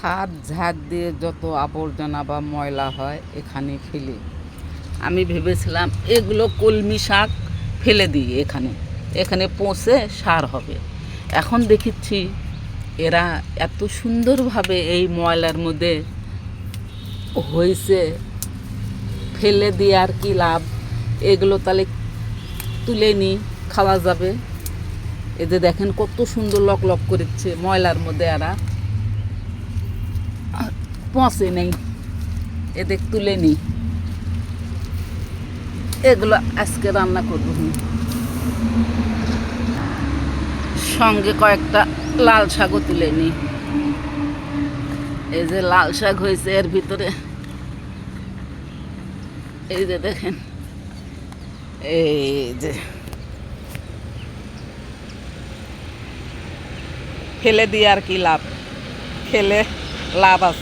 খাদ ঝাড় দিয়ে যত আবর্জনা বা ময়লা হয় এখানে ফেলে। আমি ভেবেছিলাম এগুলো কলমি শাক ফেলে দিই, এখানে এখানে পচে সার হবে। এখন দেখিচ্ছি এরা এত সুন্দরভাবে এই ময়লার মধ্যে হয়েছে, ফেলে দিয়ে আর কি লাভ? এগুলো তাহলে তুলে নিই, খাওয়া যাবে। এদের দেখেন কত সুন্দর লক লক করছে ময়লার মধ্যে, এরা পচে নেই। এদের তুলে নিই, এগুলো আজকে রান্না করব। সঙ্গে কয়েকটা লাল শাকও তুলে নিই। এই যে লাল শাক হয়েছে এর ভিতরে, এই যে দেখেন, এই যে ফেলে দিয়ে আর কি লাভ? খেলে লাভ আছে।